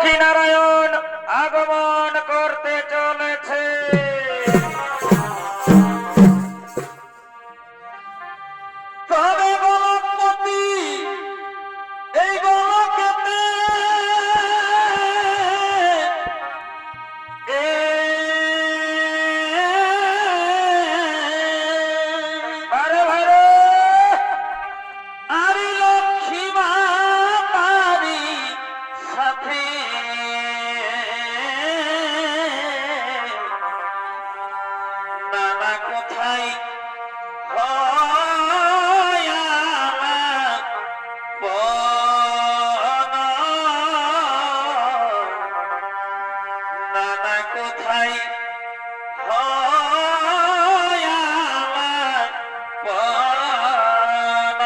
নারায়ণ আগমন করতে চলেছে। তবে গোলকপতি এই গোলকেতে আরে ভাইরে আরে লক্ষ্মী মা তারি সাথে নানা কোথায় হয় আমার পণ। নানা কোথায় হয় আমার পণ।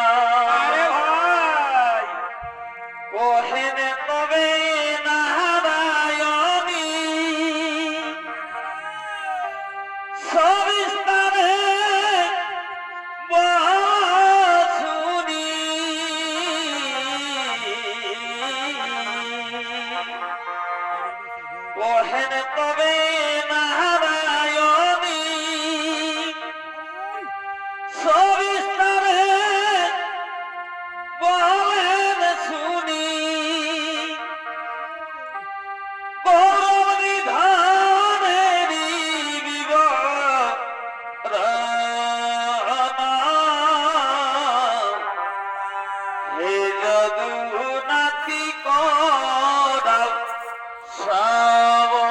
আরে ভাই ওহেন তবে নারায়ণী সবিস্তারে বসুনি। ওহেন তবে নারায়ণী সবিস্তারে বলেন শুনি। গৌরবনিধানেরি বিবরণ হে যদুনাথি করাও শ্রাবণ।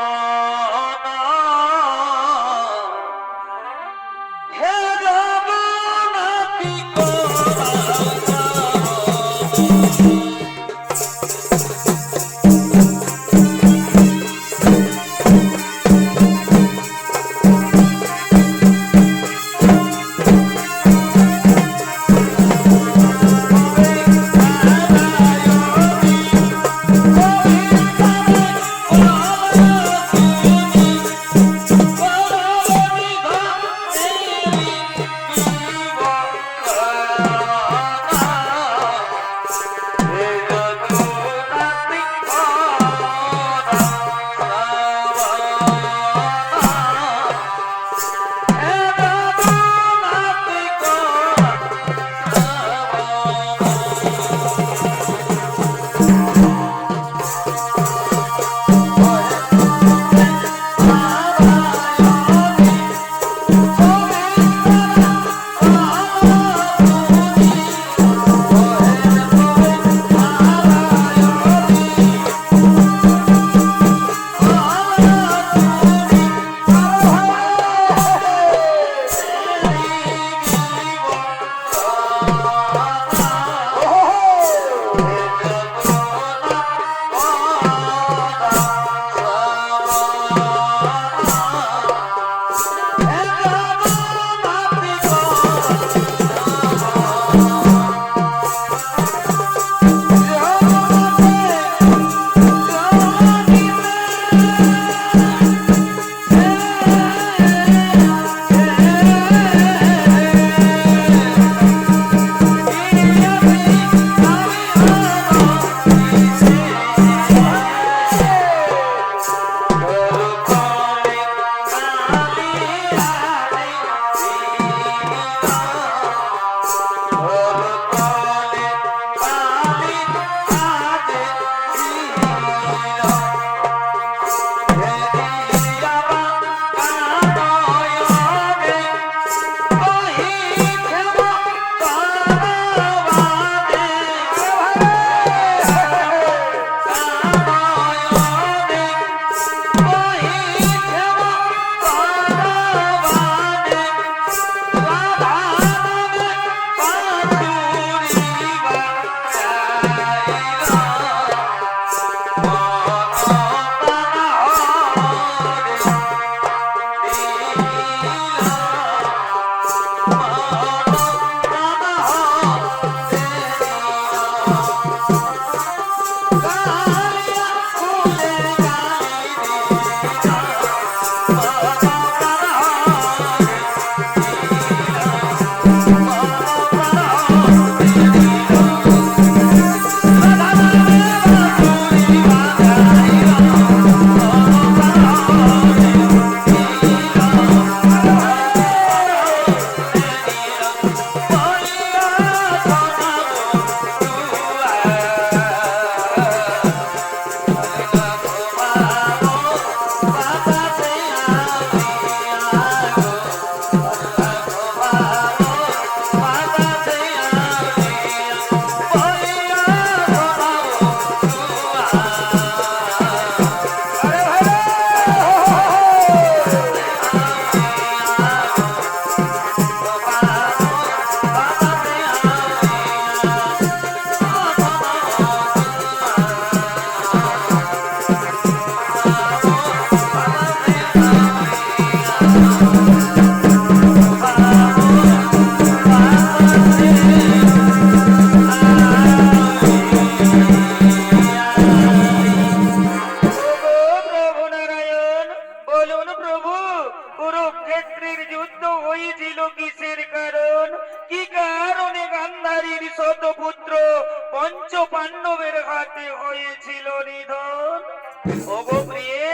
ওগো প্রিয়ে,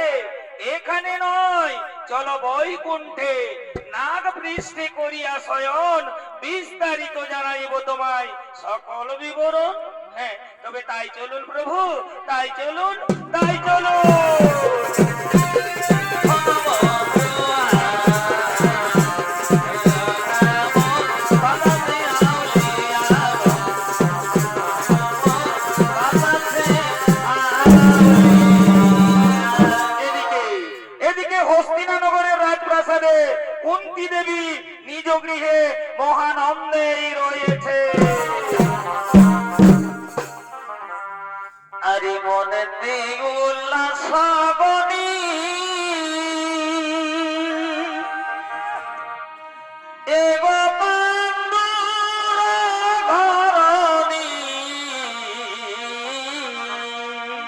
এখানে নয়, চলো বৈকুণ্ঠে। নাগ বৃষ্টি করিয়া শয়ন, বিস্তারিত জানাইব তোমায় সকল বিবরণ। হ্যাঁ, তবে তাই চলুন প্রভু, তাই চলুন, তাই চলুন। এদিকে এদিকে হস্তিনানগরের রাজপ্রাসাদে কুন্তী দেবী নিজ গৃহে মহানন্দেই রয়েছে। আরে মনেতে উল্লাস বনি এব পাণ্ডুর ঘরণী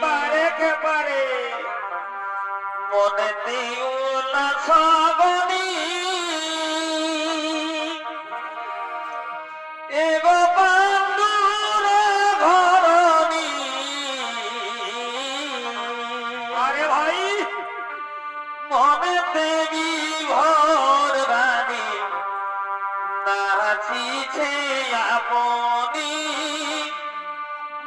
পারে কে পারে, মনেতে উল্লাস বনি এব পাণ্ডুর ঘরণী আরে ভাই, মনেতে বিভোর বাণী নাচিছে আপনি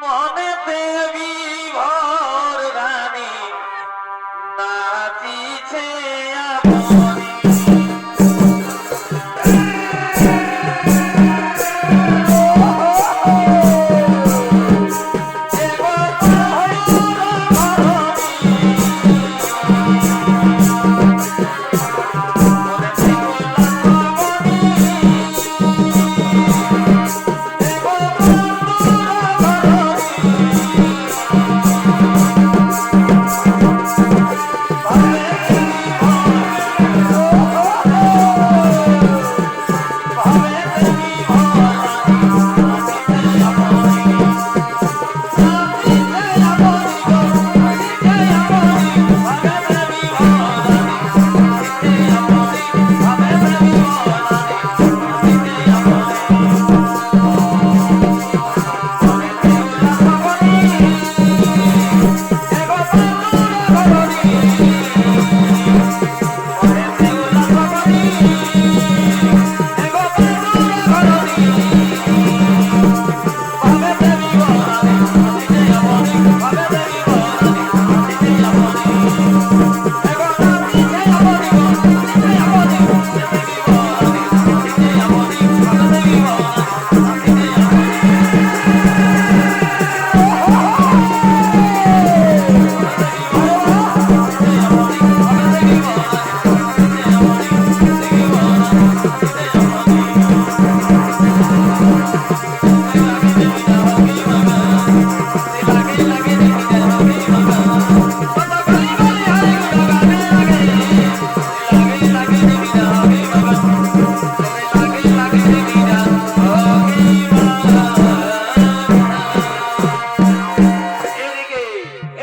মনেতে বিভোর বাণী নাচিছে আপনি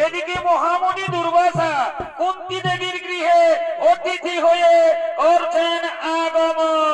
এদিকে মহামণি দুর্বাসা কুন্তী দেবীর গৃহে অতিথি হয়ে করছেন আগমন।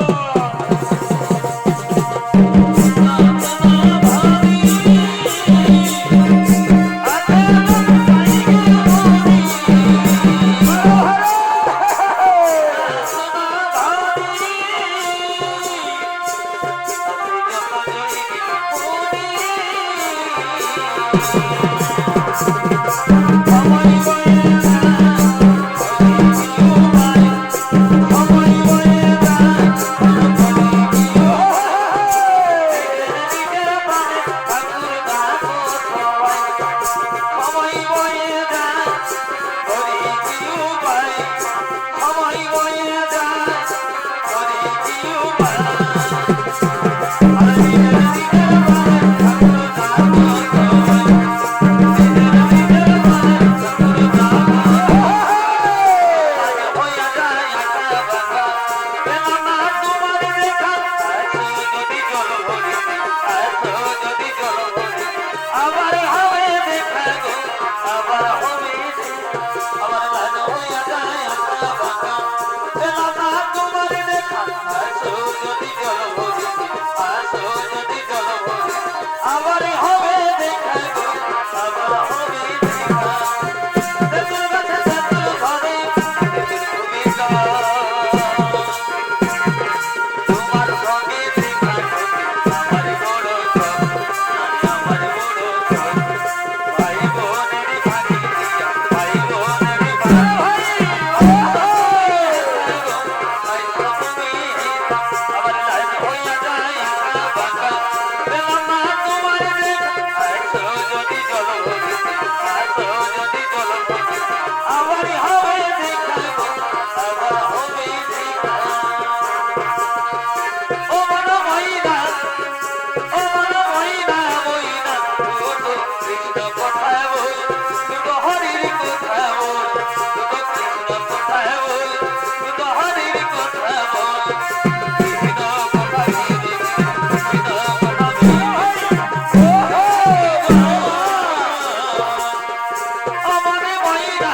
অমরে ময়না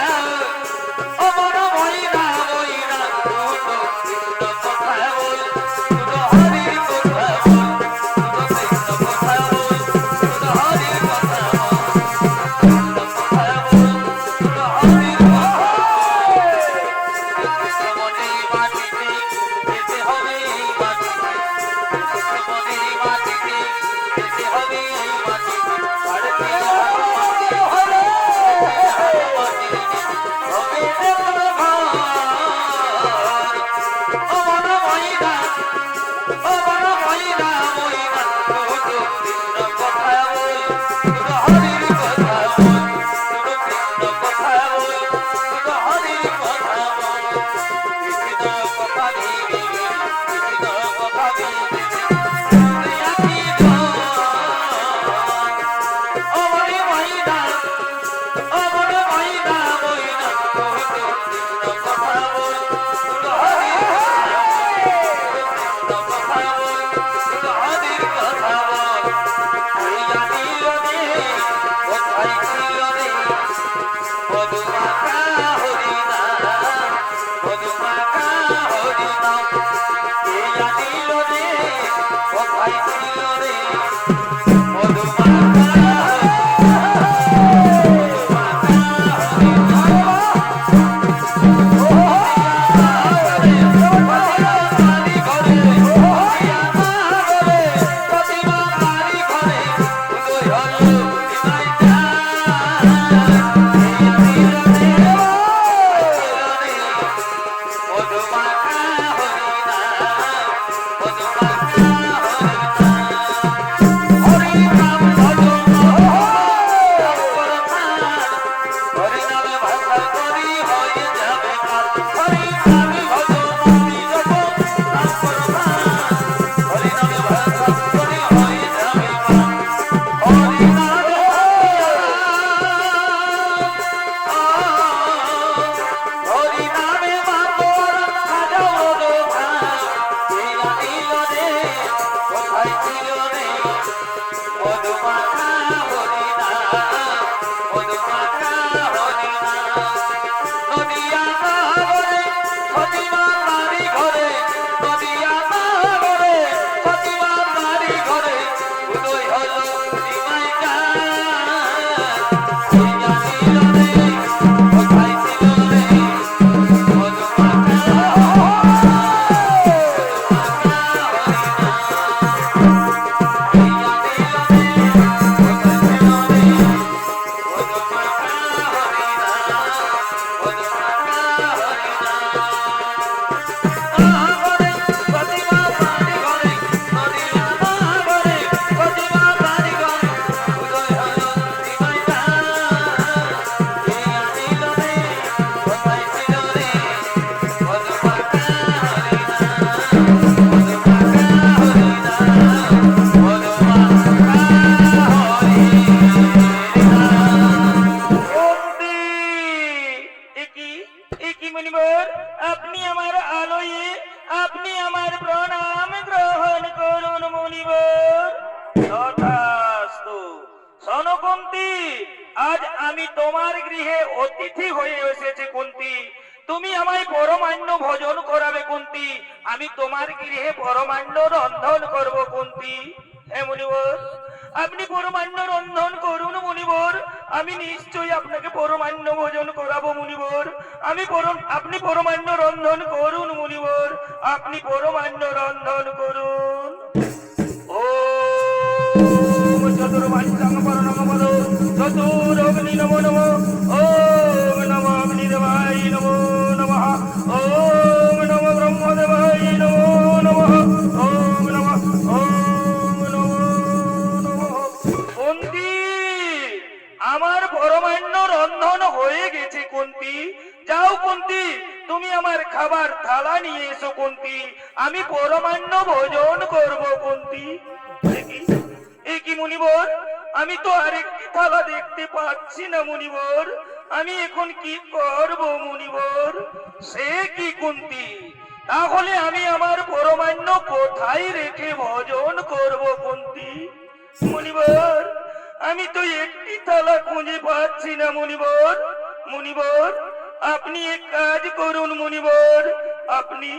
অমর ময়না ময়না দুটো কৃষ্ণ কথা বল দুটো হরির কথা বল দুটো কৃষ্ণ কথা বল দুটো হরির কথা বল কৃষ্ণ কথা বল দুটো হরির কথা মনে মাটিতে যেতে হবে এই মাটিতে মনে মাটিতে যেতে হবে এই মাটিতে ভারতে হবে অমর ময়না অমর ময়না ময়না দুটো কৃষ্ণ কথা বল দুটো হরির কথা বল দুটো কৃষ্ণ কথা বল দুটো হরির কথা বল কৃষ্ণ কথা ভেবে কৃষ্ণ কথা ভেবে অমর ময়না অমর ময়না ময়না দুটো কৃষ্ণ কথা বল দুটো হরির কথা বল দুটো হরির কথা বল ওই জানিল রে কোথায় ছিল রে মধুমাখা হরিনাম মধুমাখা হরিনাম কে জানিল রে কোথায় ছিল রে মধুমাখা আপনি আমার আলোয়ে আপনি আমার প্রণাম গ্রহণ করুন মুনিবর। তথাস্তু। শোনো কুন্তী, আজ আমি তোমার গৃহে অতিথি হয়ে এসেছি কুন্তী। তুমি আমায় পরমান্ন ভোজন করাবে কুন্তী। আমি তোমার গৃহে পরমান্ন রন্ধন করব কুন্তী। হে মুনিবর, আপনি পরমান্ন রন্ধন করুন মুনিবর। আমি নিশ্চয়ই আপনাকে পরমান্ন ভোজন করাবো মুনিবর। আপনি পরমান্ন রন্ধন করুন মুনিবর। আপনি পরমান্ন রন্ধন করুন। ওম চতুর্বাঞ্চং পরনমঃ চতুরগ্নি নমো নমঃ। ওম নমো অগ্নিদেবায় নমো নমঃ। ওম নমো ব্রহ্মদেবায় নমো নমঃ। ওম নমঃ ওম নমো নমঃ। কুন্তী, আমার পরমান্ন রন্ধন হয়ে গেছে কুন্তী। যাও কুন্তী, তুমি আমার খাবার থালা নিয়ে এসো কুন্তী। আমি পরমান্ন ভোজন করব কুন্তী। কি মুনিবর, আমি তো আরেকটি থালা দেখতে পাচ্ছি না মুনিবর। আমি এখন কি করব মুনিবর? সে কি কুন্তী, তাহলে আমি আমার পরমান্ন কোথায় রেখে ভোজন করব কুন্তী? মুনিবর, আমি তো একটি তালা খুঁজে পাচ্ছি না মুনিবর। মুনিবর, আপনি এক কাজ করুন মুনিবর, আপনি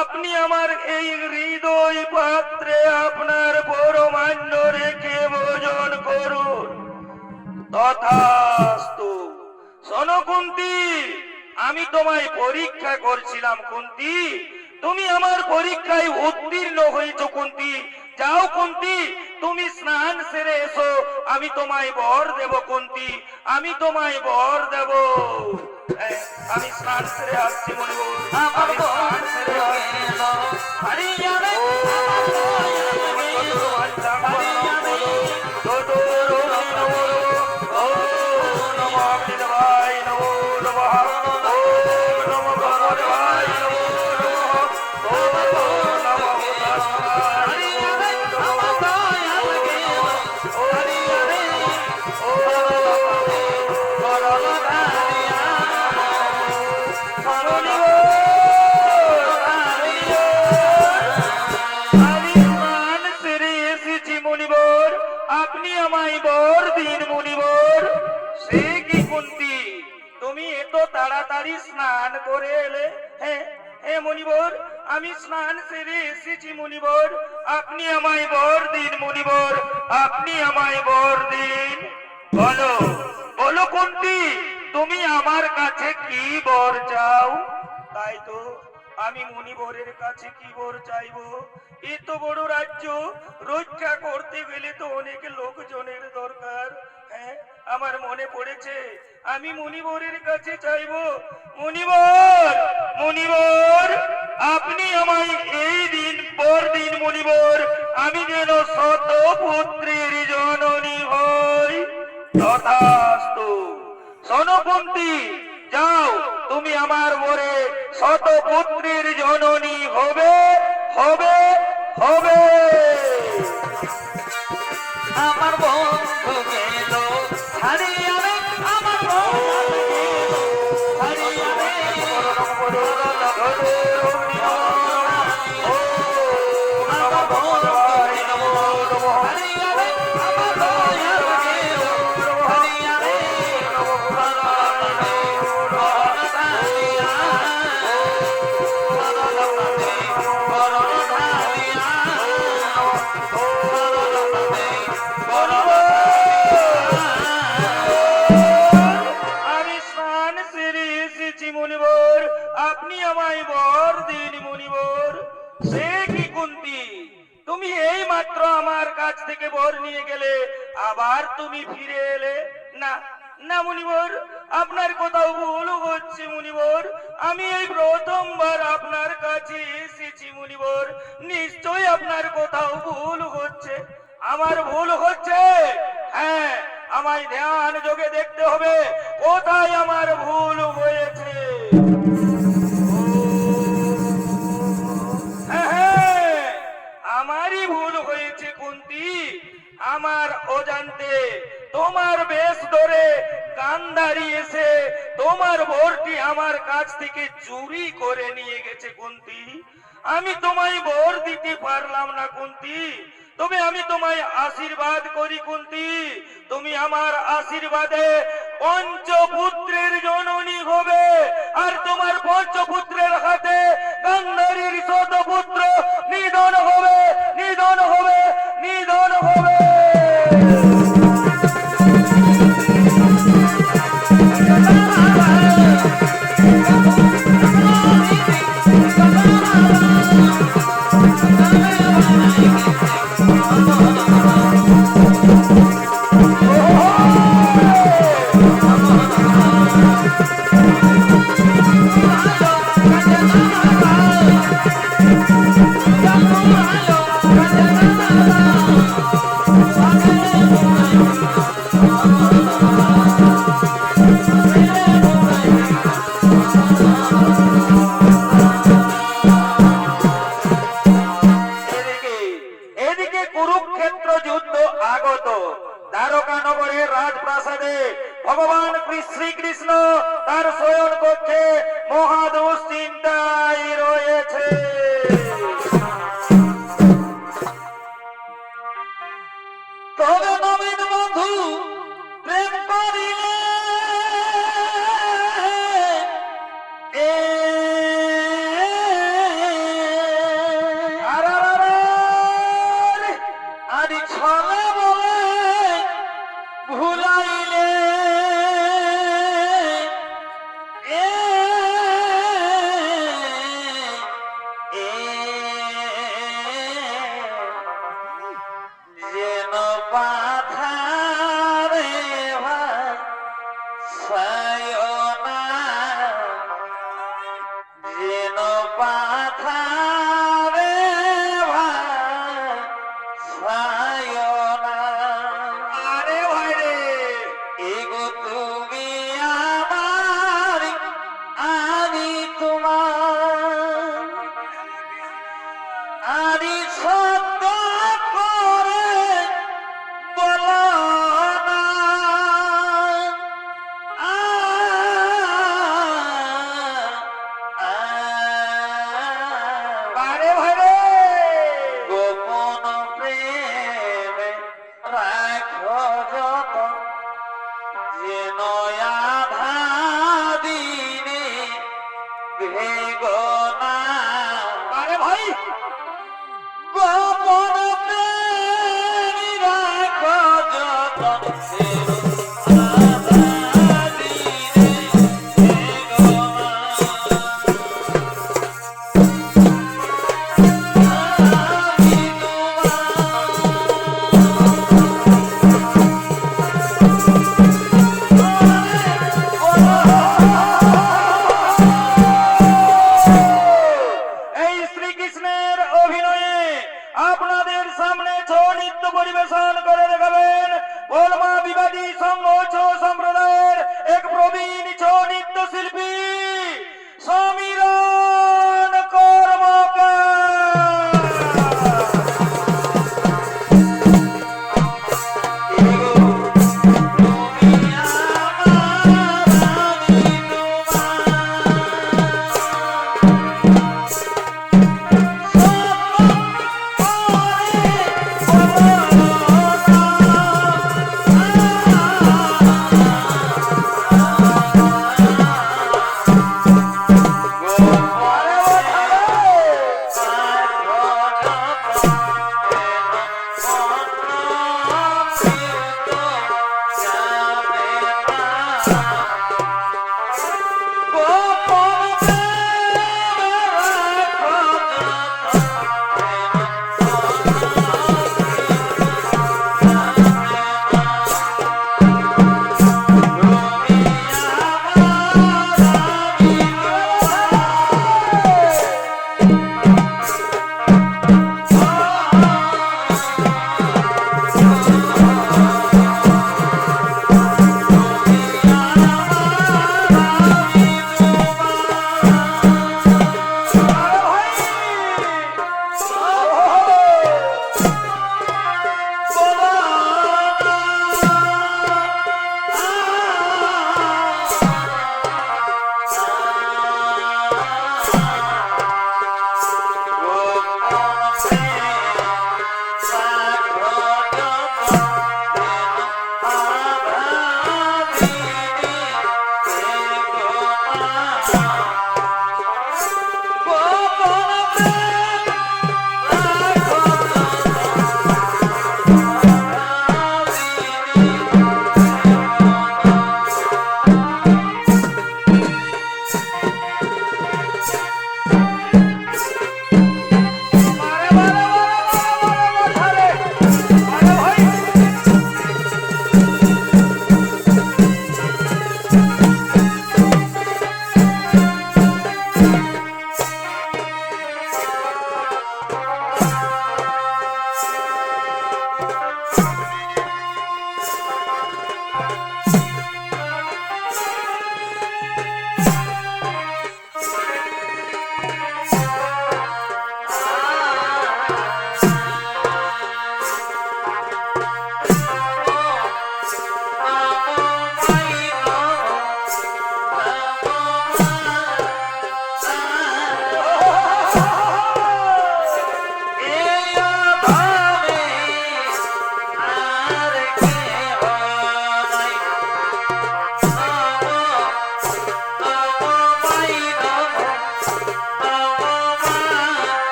আপনি আমার এই হৃদয় পাত্রে আপনার পরমান্ন রেখে ভোজন করুন। তথাস্তু। শোনো কুন্তী, আমি তোমায় পরীক্ষা করছিলাম কুন্তী, তুমি আমার পরীক্ষায় উত্তীর্ণ হয়েছো কুন্তী। যাও কুন্তী, তুমি স্নান সেরে এসো, আমি তোমায় বর দেব কুন্তী, আমি তোমায় বর দেব। আমি স্নান সেরে আসছি মুনিবর, আমার আমি স্নান সেরে আসছি। গেল হারিয়ে যাবে আমার আমি স্নান সেরে এসেছি মুনিবর, আপনি আমায় বর দিন মুনিবর। সে কি কুন্তী, তুমি এত তাড়াতাড়ি স্নান করে এলে? হ্যাঁ হ্যাঁ মুনিবর, আমি স্নান সেরে এসেছি মুনিবর, আপনি আমায় বর দিন মুনিবর, আপনি আমায় বর দিন। বলো বলো কুন্তী, তুমি আমার কাছে কি বর চাও? তাই তো, আমি মুনিবরের কাছে কি বর চাইবো? এত বড় রাজ্য রক্ষা করতে গেলে তো অনেক লোকজনের দরকার। হ্যাঁ, আমার মনে পড়েছে, আমি মুনিবরের কাছে চাইবো। মুনিবর, মুনিবর, আপনি আমায় এই দিন পর দিন মুনিবর, আমি যেন শত পুত্রের জননী হই। তথাস্তু। শোনো কুন্তী, যাও, তুমি আমার বরে শত পুত্রের জননী হবে, হবে, হবে। আমার বন্ধু গেল হারিয়ে যাবে আমার হারিয়ে যাবে আমি স্নান সেরে এসেছি মুনিবর, আপনি আমায় বর দিন মুনিবর। সে কি কুন্তী, তুমি এই মাত্র আমার কাছ থেকে বর নিয়ে গেলে, আবার তুমি ফিরে এলে? না না মুনিবর, আপনার কোথাও ভুল হচ্ছে মুনিবর, আমি এই প্রথমবার আপনার কাছে এসেছি মুনিবর, নিশ্চয়ই আপনার কোথাও ভুল হচ্ছে। আমার ভুল হচ্ছে? হ্যাঁ, আমায় ধ্যান যোগে দেখতে হবে কোথায় আমার ভুল হয়েছে। হ্যাঁ, হ্যাঁ, আমারই ভুল হয়েছে কুন্তী। আমার অজান্তে তোমার বেশ ধরে গান্ধারী এসে তোমার বরটি আমার কাছ থেকে চুরি করে নিয়ে গেছে কুন্তী। আমি তোমায় বর দিতে পারলাম না কুন্তী, তবে আমি তোমায় আশীর্বাদ করি কুন্তী, তুমি আমার আশীর্বাদে পঞ্চপুত্রের জননী হবে, আর তোমার পঞ্চপুত্রের হাতে গান্ধারীর শতপুত্র নিধন হবে, নিধন হবে, নিধন হবে। এদিকে এদিকে কুরুক্ষেত্র যুদ্ধ আগত। দ্বারকা নগরের রাজপ্রাসাদে ভগবান শ্রীকৃষ্ণ তার শয়ন কক্ষে মহা দুশ্চিন্তায় রয়েছে। তবে নবীন বন্ধু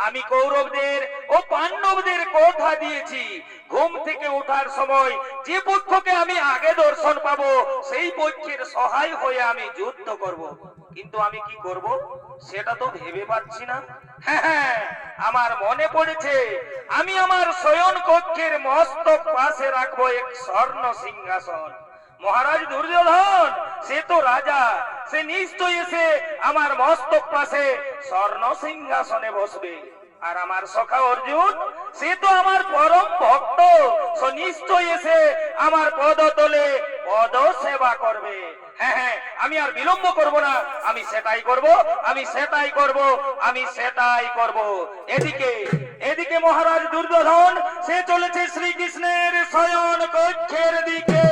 আমি কৌরবদের ও পাণ্ডবদের কথা দিয়েছি, ঘুম থেকে ওঠার সময় যে পক্ষকে আমি আগে দর্শন পাবো সেই পক্ষের সহায় হয়ে আমি যুদ্ধ করব। কিন্তু আমি কি করব সেটা তো ভেবে পাচ্ছি না। হ্যাঁ, আমার মনে পড়েছে, আমি আমার শয়ন কক্ষের মস্তক পাশে রাখবো এক স্বর্ণ সিংহাসন। মহারাজ দুর্যোধন সে তো রাজা, সে নিশ্চয় এসে আমার মস্তক পাশে স্বর্ণ সিংহাসনে বসবে। আর আমার সখা অর্জুন সে তো আমার পরম ভক্ত, সে নিশ্চয় এসে আমার পদতলে পদ সেবা করবে। হ্যাঁ, আমি আর বিলম্ব করব না, আমি সেটাই করব, আমি সেটাই করব, আমি সেটাই করব। এদিকে মহারাজ দুর্যোধন সে চলেছে শ্রীকৃষ্ণের শয়ন কক্ষের দিকে।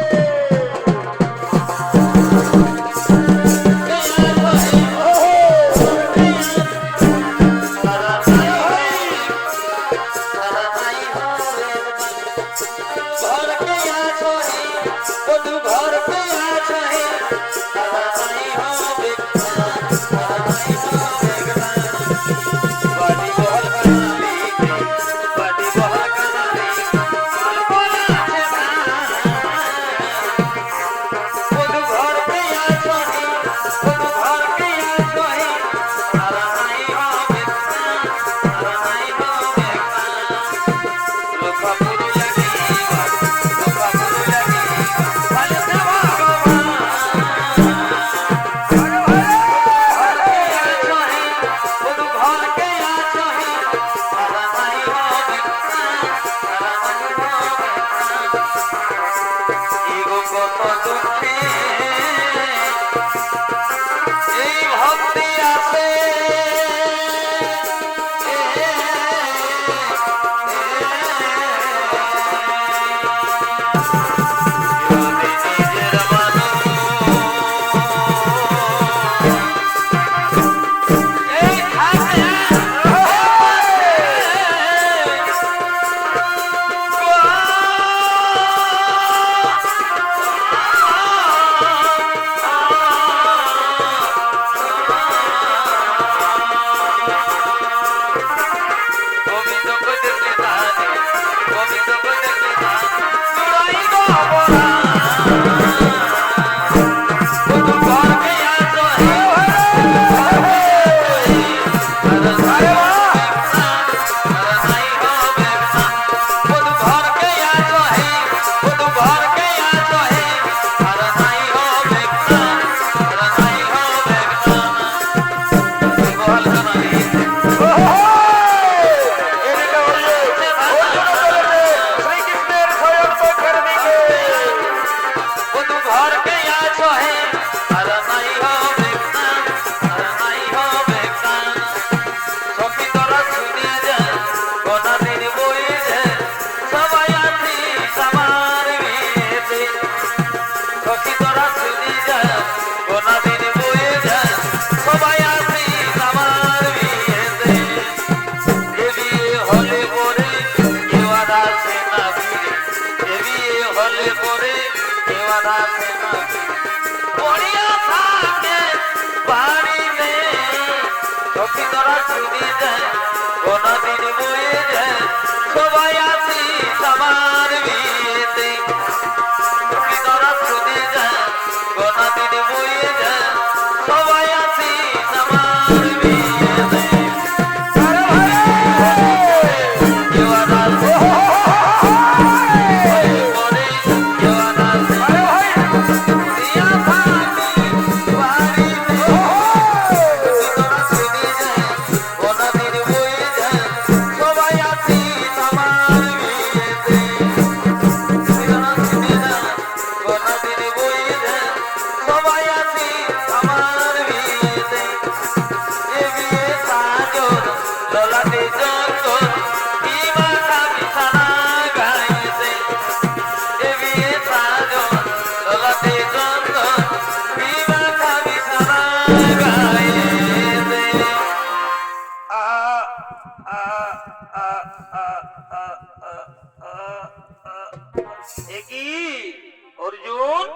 অর্জুন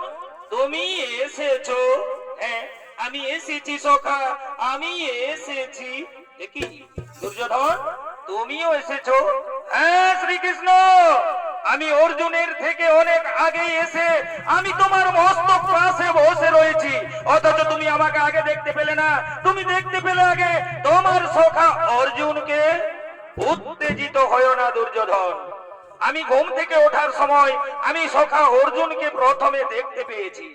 তুমি এসেছো? হ্যাঁ আমি এসেছি সখা, আমি এসেছি। কি দুর্যোধন তুমিও এসেছো? হ্যাঁ শ্রীকৃষ্ণ, আমি অর্জুনের থেকে অনেক আগে এসে আমি তোমার মস্তক পাশে বসে রয়েছি, অথচ তুমি আমাকে আগে দেখতে পেলে না। তুমি দেখতে পেলে আগে তোমার সখা অর্জুনকে। উত্তেজিত হয়ো না দুর্যোধন। আমি ঘুম থেকে ওঠার সময় আমি সখা অর্জুনকে প্রথমে দেখতে পেয়েছি,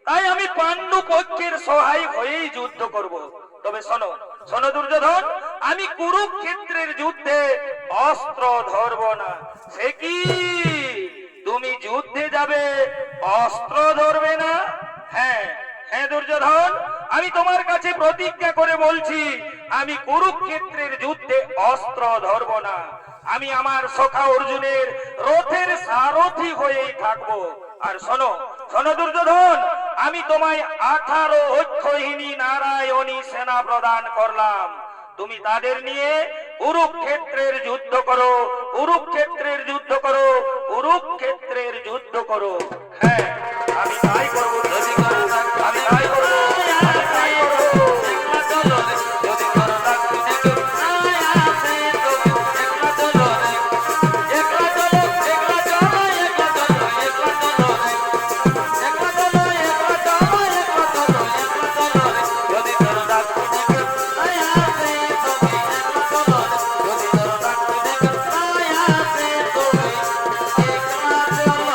তাই আমি পাণ্ডু পক্ষের সহায় হয়েই যুদ্ধ করব। তবে শোনো শোনো দুর্যোধন, আমি কুরুক্ষেত্রের যুদ্ধে অস্ত্র ধরব না। সে কি, তুমি যুদ্ধে যাবে অস্ত্র ধরবে না? হ্যাঁ হ্যাঁ দুর্যোধন, আমি তোমার কাছে প্রতিজ্ঞা করে বলছি, আমি কুরুক্ষেত্রের যুদ্ধে অস্ত্র ধরব না। আমি আমার সখা অর্জুনের রথের সারথি হয়েই থাকবো। আর শোনো শোনো দুর্যোধন, আমি তোমায় 18 অক্ষয়িনী নারায়ণী সেনা প্রদান করলাম। তুমি তাদের নিয়ে কুরুক্ষেত্রের যুদ্ধ করো, কুরুক্ষেত্রের যুদ্ধ করো, কুরুক্ষেত্রের যুদ্ধ করো। হ্যাঁ আমি তাই করবো, যদি করো না আমি তাই করবো, আমি তাই করবো। একলা চলো রে, যদি করো না শুনে কেউ নাই আসে তবু একলা চলো রে, একলা চলো, একলা চলো, একলা চলো, একলা চলো রে, একলা চলো, একলা চলো, একলা চলো, একলা চলো রে, যদি করো না শুনে কেউ নাই আসে তবু একলা চলো রে, যদি করো না শুনে কেউ নাই আসে তবু একলা চলো।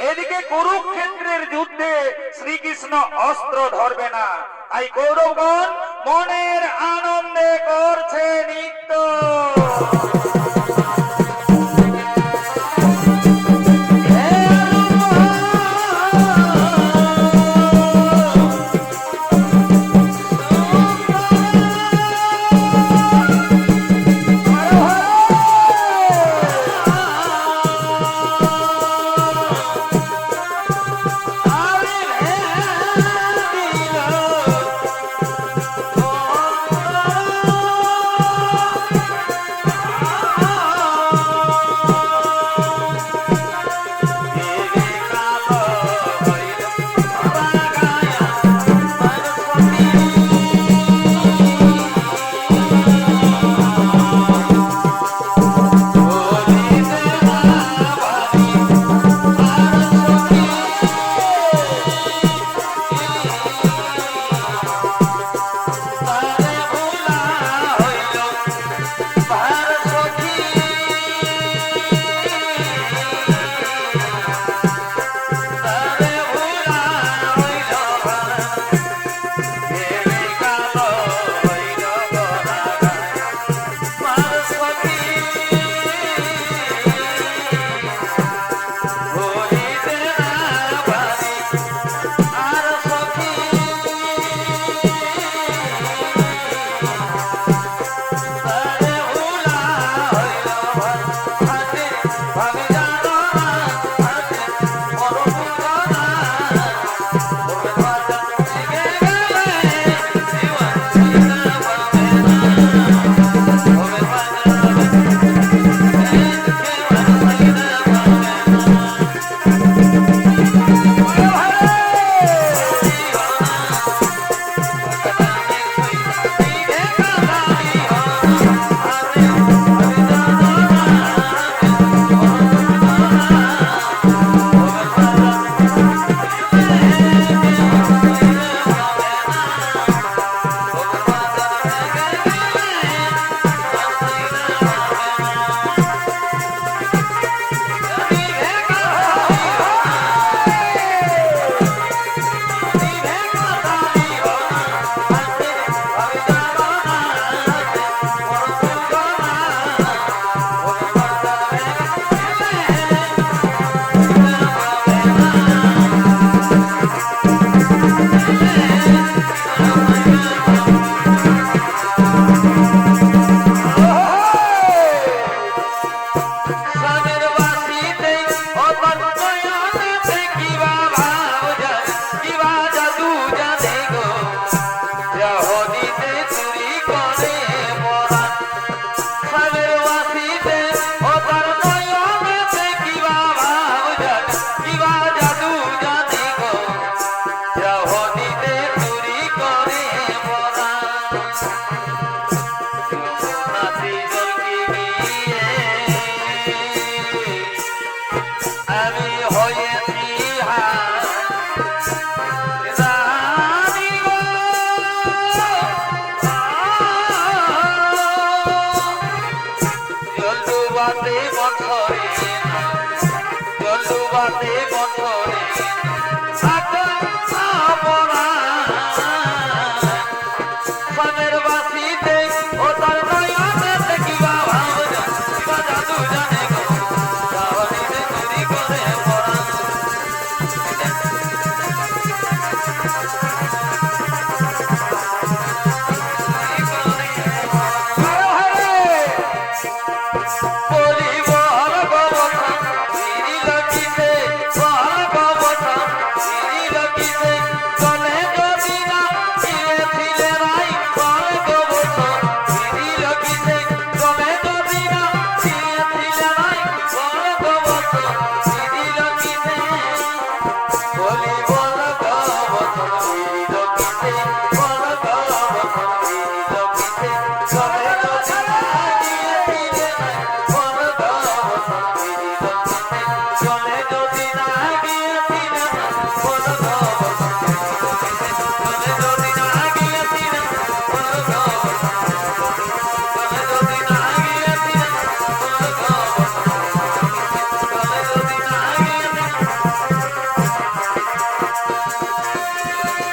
এদিকে কুরুক্ষেত্রের যুদ্ধে শ্রীকৃষ্ণ অস্ত্র ধরবে না, তাই কৌরবগণ মনের আনন্দে করছে নৃত্য।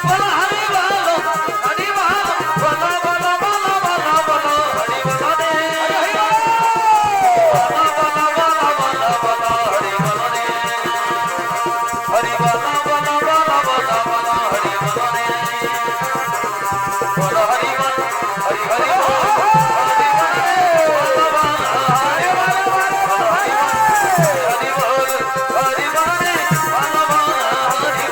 বলো হরি বলো হরি বলো বলো বলো বলো বলো বলো হরি বলো রে বলো বলো বলো বলো বলো হরি বলো রে হরি বলো বলো বলো বলো বলো হরি বলো রে বলো হরি বল হরি হরি বল হরি বল রে বলো বলো হরি বল বলো হরি বল হরি বল হরি বল রে বলো বলো হরি বল হরি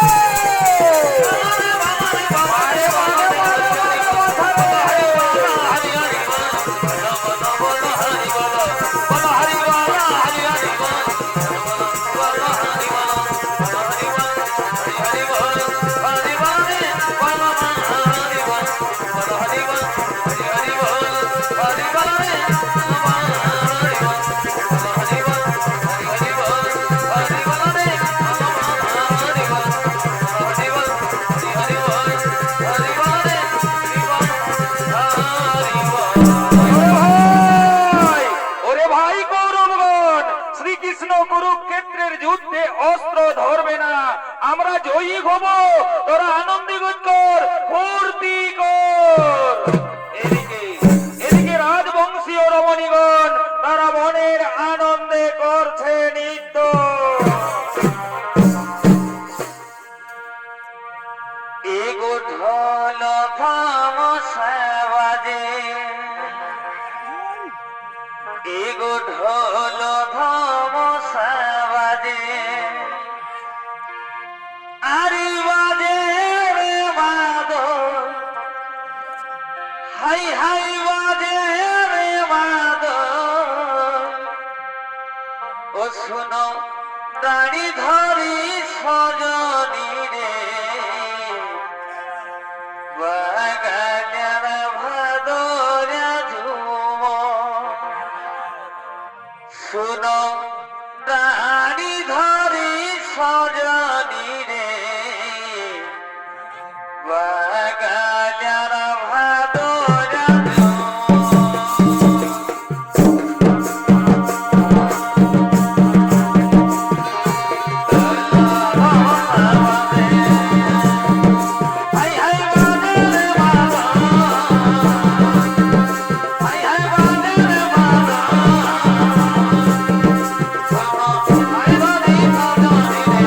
বল হরি বল ভাই, ওরে ভাই কৌরবগণ, শ্রীকৃষ্ণ কুরুক্ষেত্রের যুদ্ধে অস্ত্র ধরবে না, আমরা জয়ী হব, তোরা আনন্দে কর, ফুর্তি কর। এদিকে এদিকে রাজবংশীয় রমণীগণ তারা মনের আনন্দে করছে নৃত্য। এগো ঢোল থামসাবাজে এগো ঢোল থামসাবাজে আরে বাজে রে মাদল হাই হাই বাজে রে মাদল ও শুনো দাড়ি ধরি সজনী রে বাগানের ভাদরে ঝুম শুনো দাড়ি ধরি সজনী রে বাগানের ভাদরে হাই হাই বাজে রে মাদল হাই হাই বাজে রে মাদল হাই বাজে সজনী রে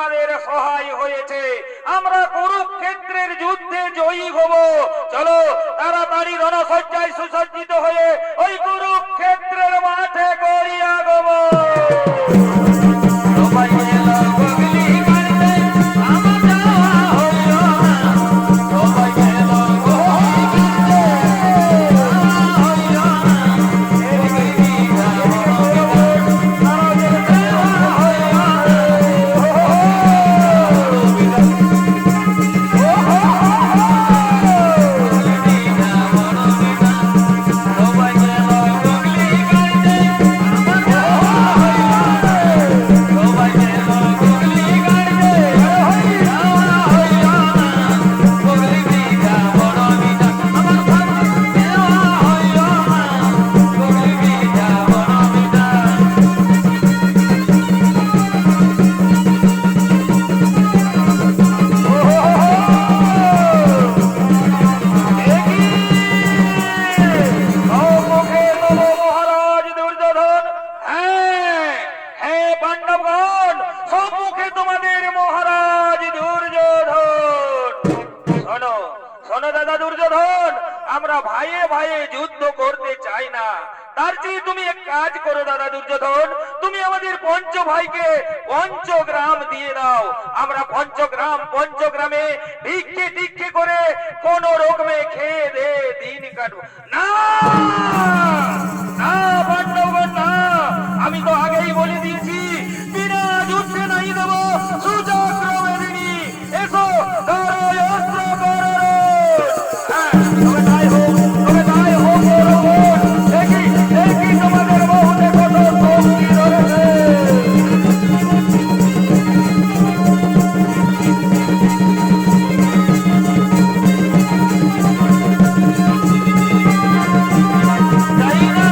আমাদের সহায় হয়েছে, আমরা কুরুক্ষেত্রের যুদ্ধে জয়ী হব। চলো তাড়াতাড়ি রণসজ্জায় সুসজ্জিত হয়ে ওই কুরুক্ষেত্রের মাঠে গড়িয়া গব। সবাই এলো বগলি গাড়িতে, আমার যাওয়া হইল না। সবাই এলো বগলি গাড়িতে, যাওয়া হইল না। বগলি বিঘা বড় বিঘা, যাওয়া হইল না। বগলি বিঘা বড় বিঘা, সবাই এলো বগলি গাড়িতে, আমার যাওয়া হইল না। সবাই এলো বগলি গাড়িতে, যাওয়া হইল না। বগলি বিঘা বড় বিঘা, আমার যাওয়া হইল না। বগলি বিঘা বড় বিঘা। সম্মুখে তব মহারাজ দুর্যোধন। হ্যাঁ হ্যাঁ পাণ্ডবগণ, সম্মুখে তোমাদের মহারাজ দুর্যোধন। শোনো শোনো দাদা দুর্যোধন, আমরা ভাইয়ে ভাইয়ে যুদ্ধ করতে চাই না। তার চেয়ে তুমি এক কাজ করো দাদা দুর্যোধন, তুমি আমাদের পঞ্চ ভাইকে পঞ্চগ্রাম দিয়ে দাও। আমরা পঞ্চগ্রামে ভিক্ষে টিক্ষে করে কোন রকমে খেয়ে দে দিন কাটবো। না না পাণ্ডবগণ না, আমি তো আগেই বলে দিয়েছি বিনা যুদ্ধে নাই দেব সুচক্রমেদিনী। এসো ধরো অস্ত্র করো। হ্যাঁ, তবে তাই হোক, তবে তাই হোক বলবন। দেখি দেখি তোমাদের বহুতে কত শক্তি রয়েছে। যাই না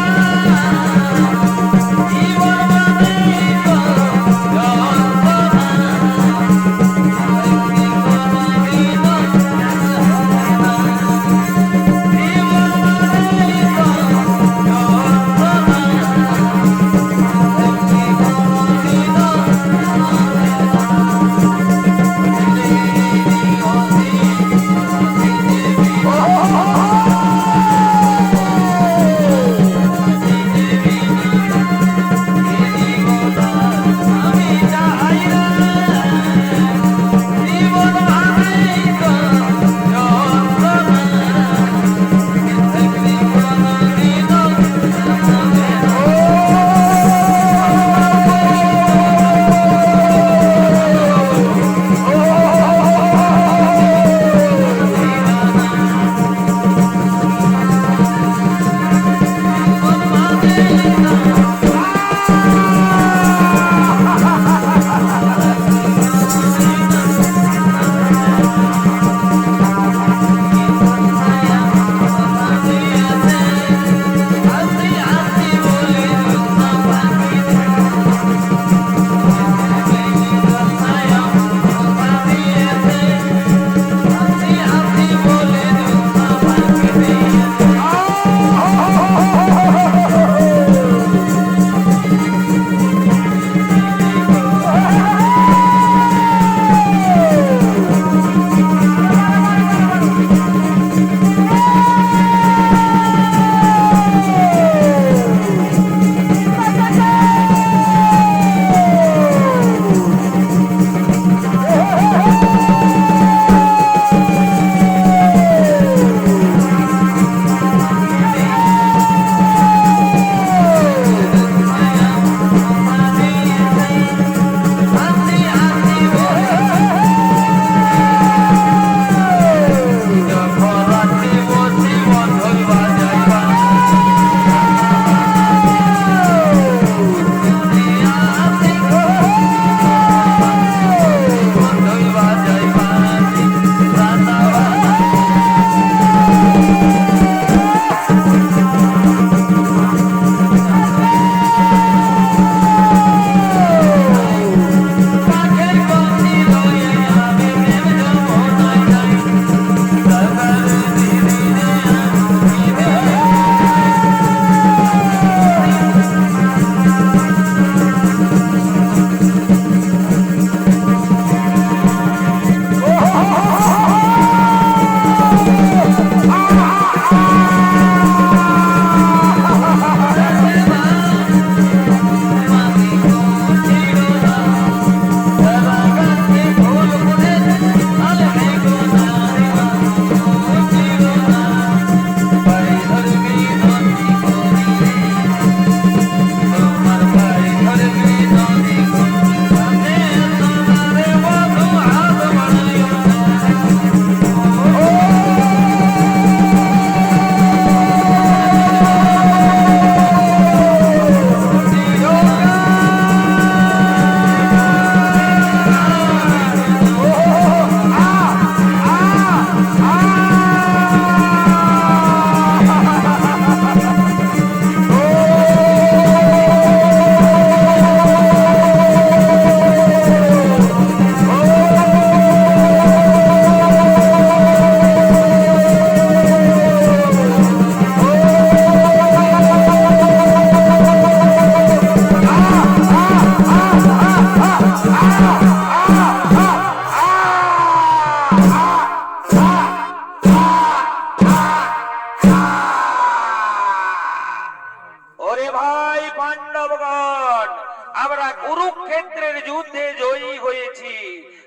আমরা কুরুক্ষেত্রের যুদ্ধে জয়ী হয়েছি।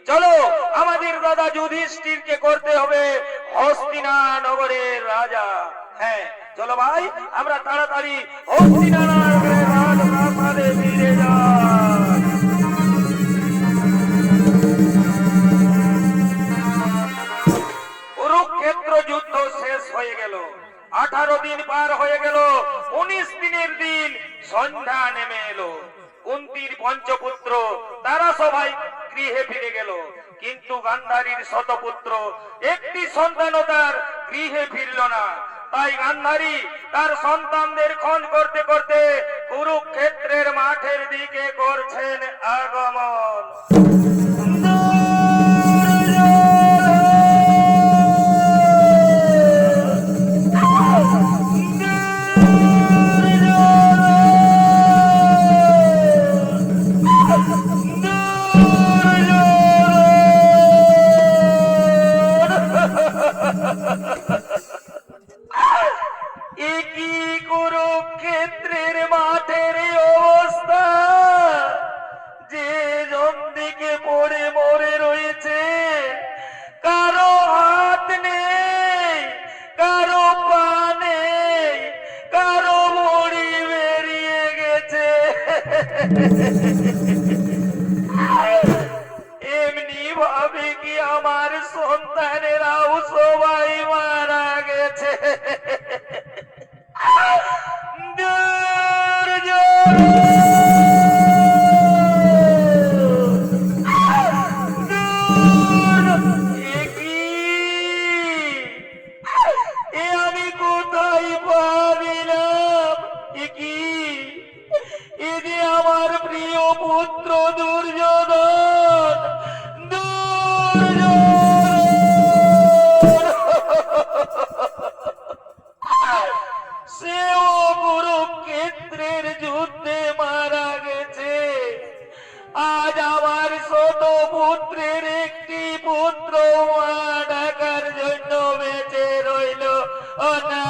চলো আমাদের দাদা যুধিষ্ঠিরকে করতে হবে হস্তিনানগরের রাজা। হ্যাঁ চলো ভাই, আমরা তাড়াতাড়ি হস্তিনানগরের রাজপ্রাসাদে ফিরে যাই। কুরুক্ষেত্র যুদ্ধ শেষ হয়ে গেল। 18 দিন পার হয়ে গেল। 19 দিনের দিন সন্ধ্যা নেমে এলো। কুন্তির পঞ্চপুত্র তারা সবাই গৃহে ফিরে গেল, কিন্তু গান্ধারীর শতপুত্র একটি সন্তানও তার গৃহে ফিরল না। তাই গান্ধারী তার সন্তানদের খোঁজ করতে করতে কুরুক্ষেত্রের মাঠের দিকে করছেন আগমন। একই কুরুক্ষেত্রের মাঠের অবস্থা, যে জন দিকে পড়ে মরে রয়েছে, কারো হাত নেই, কারো পা নেই, কারো মরি বেরিয়ে গেছে। এমনি ভাবে কি আমার সন্তানেরাও সবাই মারা গেছে। আমি কোথায় পাবিলাম? এ যে আমার প্রিয় পুত্র দুর্যোধন। সেও কুরুক্ষেত্রের যুদ্ধে মারা গেছে। আজ আমার শত পুত্রের একটি পুত্র মা ডাকার জন্য বেঁচে রইল না।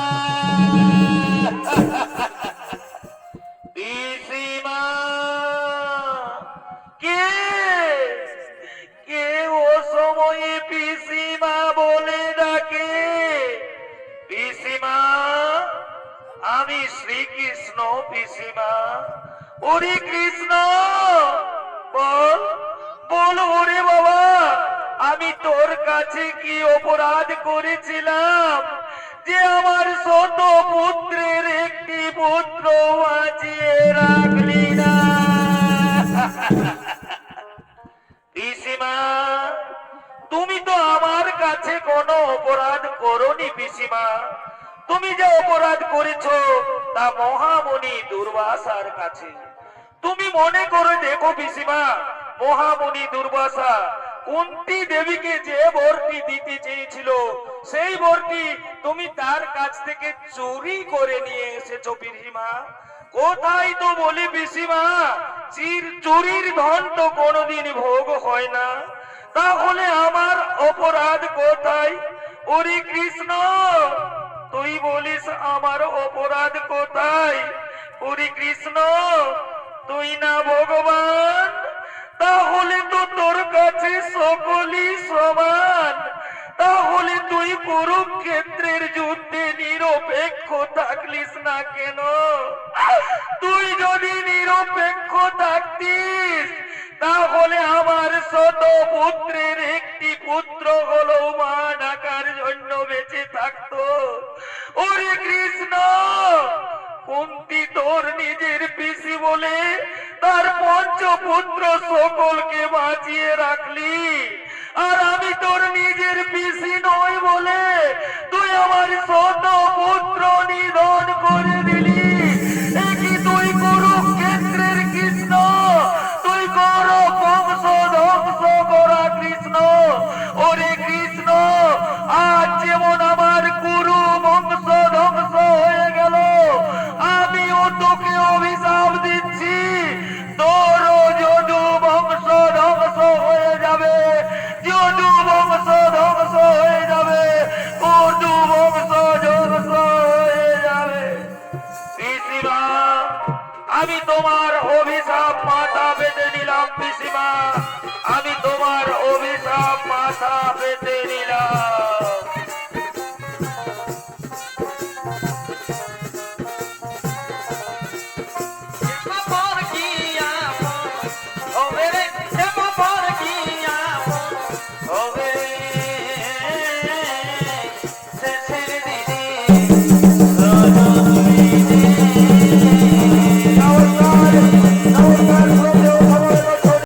পিসিমা, কে কে ও সময়ে পিসিমা বলে ডাকে? পিসিমা, আমি শ্রীকৃষ্ণ পিসিমা। ওরে কৃষ্ণ, বল বল ওরে বাবা, আমি তোর কাছে কি অপরাধ করেছিলাম যে আমার শত পুত্রের একটি পুত্র বাঁচিয়ে রাখলি না? পিসিমা, তুমি তো আমার কাছে কোনো অপরাধ করোনি পিসিমা। তুমি যে অপরাধ করেছো তা মহামণি দুর্বাসার কাছে। তুমি মনে করে দেখো পিসিমা, মহামণি দুর্বাসা কুন্তী দেবীকে যে বরটি দিতে চেয়েছিল, সেই বরটি তুমি তার কাছ থেকে চুরি করে নিয়ে এসেছো পিসিমা। কোথায় তো বলি পিসিমা, চুরির ধন তো কোনোদিন ভোগ হয় না। তাহলে আমার অপরাধ কোথায়? ওরে কৃষ্ণ, তুই বলিস আমার অপরাধ কোথায়? ওরে কৃষ্ণ, তুই না ভগবান, তাহলে তো তোর কাছে সকলই সমান। তাহলে তুই কুরুক্ষেত্রের যুদ্ধে নিরপেক্ষ থাকলিস না কেন? তুই যদি নিরপেক্ষ থাকতিস, তাহলে আমার শত পুত্রের একটি পুত্র হলেও মা ডাকার জন্য বেঁচে থাকতো। ওরে কৃষ্ণ, কুন্তী তোর নিজের পিসি বলে তার পঞ্চপুত্র সকলকে বাঁচিয়ে রাখলি, আর আমি তোর নিজের পিসি নই বলে তুই আমার শত পুত্র নিধন করে দিলি। একই তুই কুরুক্ষেত্রের কৃষ্ণ, তুই কর বংশ ধ্বংস করা কৃষ্ণ। ওরে কৃষ্ণ, আজ যেমন আমার কুরু বংশ ধ্বংস হয়ে গেল, আমিও তোকে অভিশাপ দিচ্ছি, তোরও যদু বংশ ধ্বংস হয়ে যাবে। যদু বংশ ধ্বংস হয়ে যাবে, যদু বংশ ধ্বংস হয়ে যাবে। মাথা পেতে নিলাম পিসিমা, আমি তোমার অভিশাপ মাথা পেতে নিলাম।